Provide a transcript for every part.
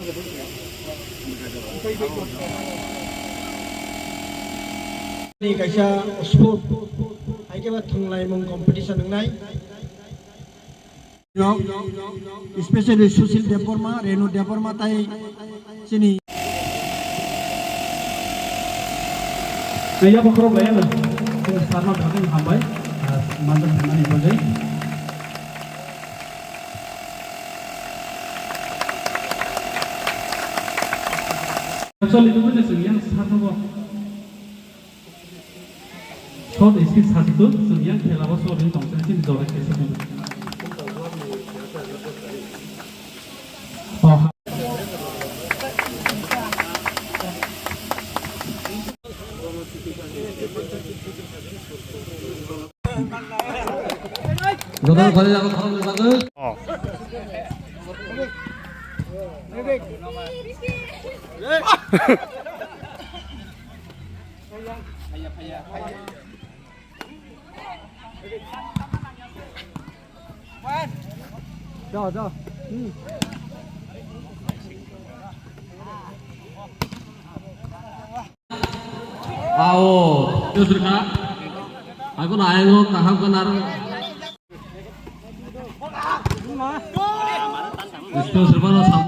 Ini kaisa sport, aja buat thunglai mung competition ngai. Especially Susil Deporma, Renu Deporma tai sini. Saya bakal bayar, saya sama dengan hambai, mantan dengan ibu saya. Actually itu pun sesuatu satu kok. Short is satu, sesuatu kalau bos orang tongsen sih jauh ke sini. Oh. Gagal kali aku kalau gagal. Dah. Out. Terus Kak. Aku naik kaham kenar. Itu serba sama.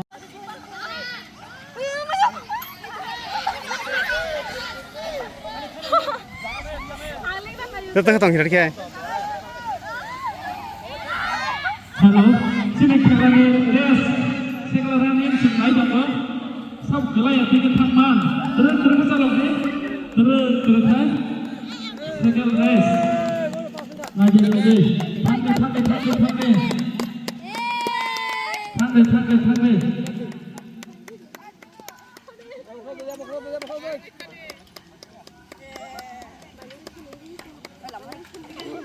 Datang kira-kira. Halo, sini kelani res, kelani sungai dong. Sab kelai tinggi tangman, terus salam ni, terus kan, sekal res, lagi, thang.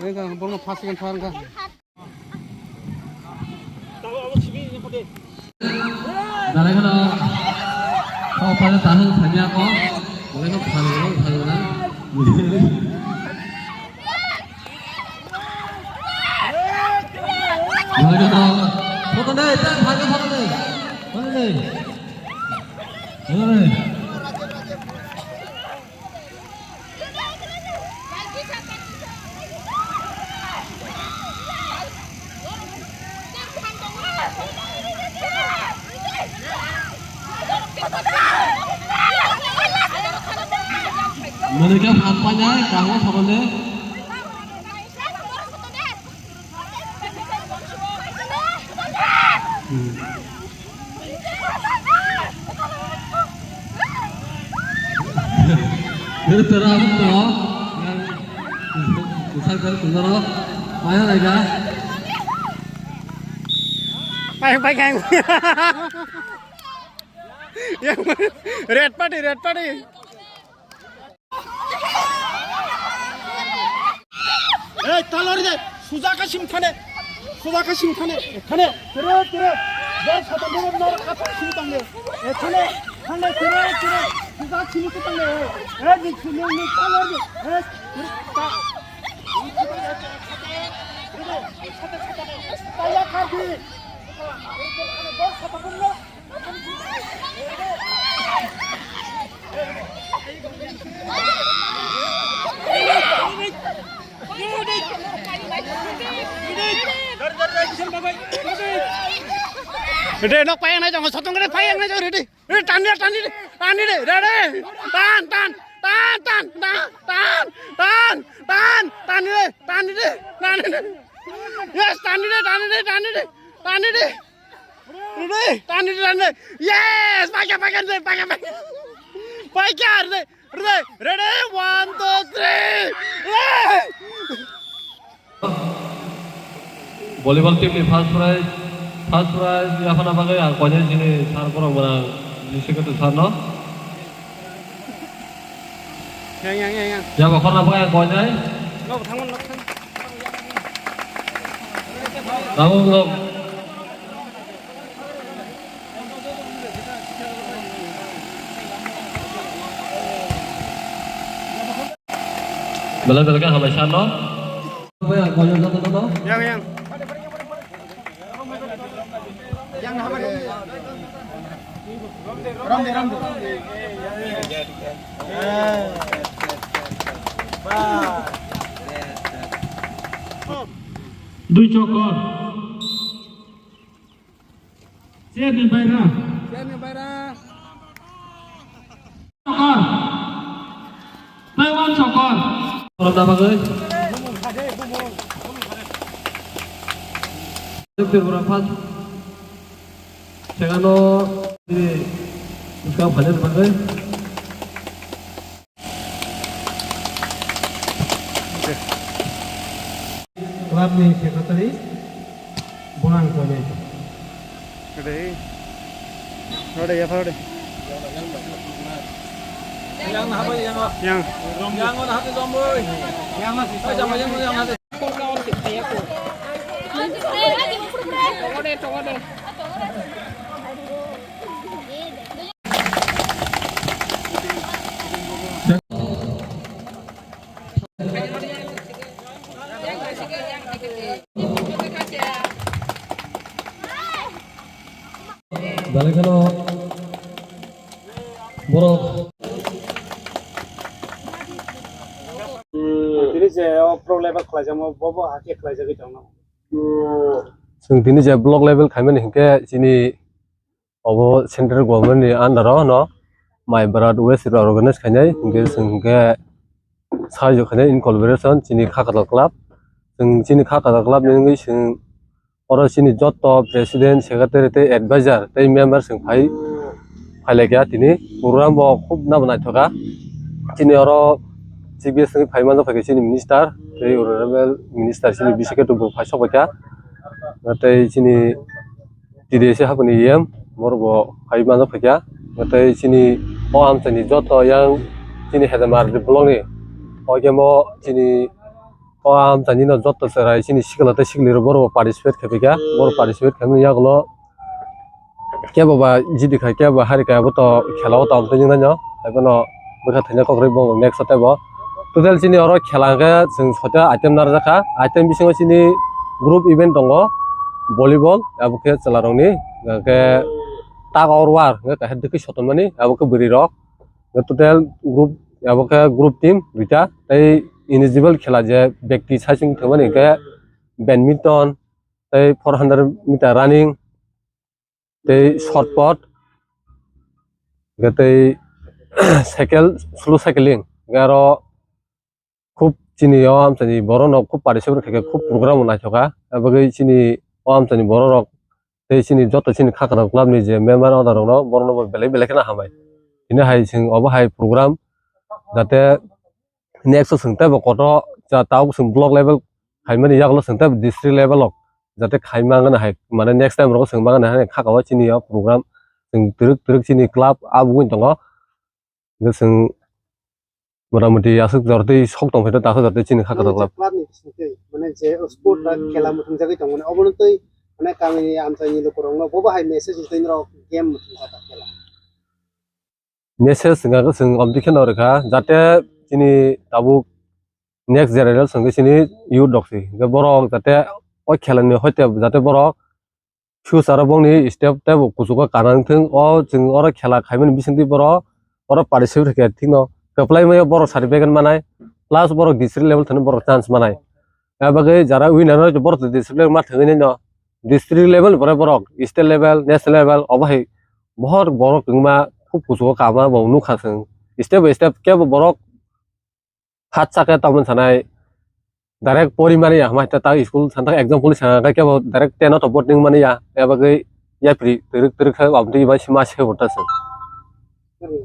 Ini kan belum pastikan tuan kan. Dari kalau kau pada tahu tanya kau, boleh kau tahu kan? Boleh kau foto deh, foto deh. Mereka apanya kamu foto deh. Itu terang tuh, yang besar kan bener, mana lagi? Payang. Yang red party. talor deh, sudah simtane. Terus. Jar satu nomor apa simtane? Terus, sudah simtane. Di sini ni talor deh. Tayar kaki. Ready, nak payang aja, nggak sotong ready, payang aja ready. Ready, tani deh, ready. Tan deh. Yes, tani deh. Ready, tani deh. Yes, pakai deh. Ready, 1, 2, 3. Yeah. Volleyball team ni first prize apa nama kaya? Kau jadi sini sar korang mana? Jisi ketu sar no? Yang. Ya bakal apa kaya kau jadi? Ngom. Belah kan hamai sar no? Apa ya kau jadi no? Yang. Dui cokor. Siap nih Bayra. Cokor. Taiwan cokor. Orang apa guys? berapa? Jangan ini sekarang banyak pakai. क्लबनि सेक्रेटारि बनाङ कोले Balik kalau borok. Ini saya pro level kelas yang mau bawa haki kelas jadi jangan. Sing tini je block level kami nih ke sini obo center government ni under no my brad west organize kanyai hingga sing ke sahaja kanyai in collaboration sini kakak club sini kakak club ni sing orang sini joto presiden secretary te advisor te member sing pai lagi tini program bo khub na banai thoka sini orang CBS sing pai mana pakai sini minister te honorable minister sini bisa ke tu bo pai sok baca ngatei sini tidak sih apa nih morbo pai mana pakai ngatei sini am sini joto yang sini hedamar di blog nih oke mau sini am tani no joto serai sini sikala te siklir boro participate kepika boro participate kami ya kalau kya baba jidi kha kya ba hari kaya to khela to am tani no ai no baka thanya kokri bong next ate bo total sini oro khela ga sing sota item nar jaka item bisingo sini group event tongo volleyball abuke chalarongni ke tak orwar ke hedki sotomani abuke buri rok total group abuke group team duita tai eligible खेला जे व्यक्ति साइसिंग थमनि के बैडमिंटन ते 400 metre running ते short put गते cycle slow cycling गारो खूब चिनि आम सनि बरो न खूब पार्टिसिपेट के खूब प्रोग्राम बनाय थका बगै चिनि आम सनि बरो रक ते चिनि जत चिनि खाखरा क्लब नि जे मेम्बर अदार न बरो न बेले बेले केना हाबाय दिनै हाय सिं अब हाय प्रोग्राम जाते next sengta bokoto ja tau seng block level khaimani yaklo sengta district level ok jate khaimangana hai mane next time ro sengmangana hai khakawa chini ya program seng truk chini club abuin tongo seng moramoti asuk jorti sok tong pheta takho jorti chini khakata club club ni mane je sport la khela muthung jagi tong mane obon tei mane kami amsani lokorong no boba hai message tin ro game muthung jata khela message singa seng obdiken orka jate sini tabu next generation sini youth doksi ke borok jate o khelani hoite jate borok future bongni step step kusuka kanang thing o jing ora khela khaimani bisinti borok ora participate ke thino apply mai borok certificate manai plus borok district level thani borok chance manai abagai jara winner borok district ma thangini no district level borok state level national level obai bahor borok ma khub kusuka kama bo nu khaseng step by step ke borok hat sake tamun sanai direct porimani ya ma ta school santa example sanga ke direct 10 to boarding mani ya abagai ya pri teruk kha amti ba sima se botas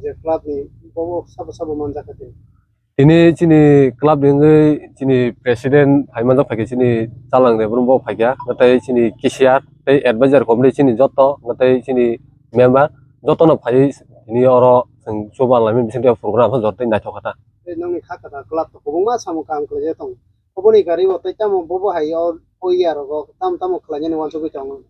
je club ni bobo sab manja kate ini chini club dingai chini president haimanda phake chini chalang de brumbo phakya natai chini kisiar tei advisor komni chini joto natai chini member joto no phai ini oro sing soba lami bising program ha jortai na thokata nang khakata club to bongma samu kam kle tong oboni gari o tai tam bobo hai o oya ro tam khlanya ni wanso ko tong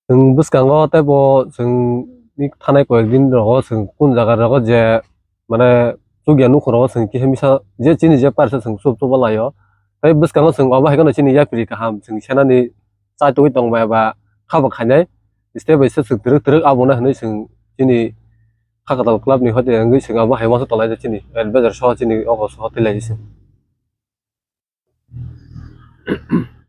sing buskango tai bo sing ni thanai ko din ro sing kun jaga ro je mane sugyanu khoro sing ki hemisa je chini je parsa sing sob to balayo tai buskango sing oba hai kono chini ya pri ka ham sing senani chai to tong ba khaba khanai step by step teruk abona hanai sing chini khakatal club ni hote ngai sing aba haima so talai chini advisor so chini ogo so hotel lai sing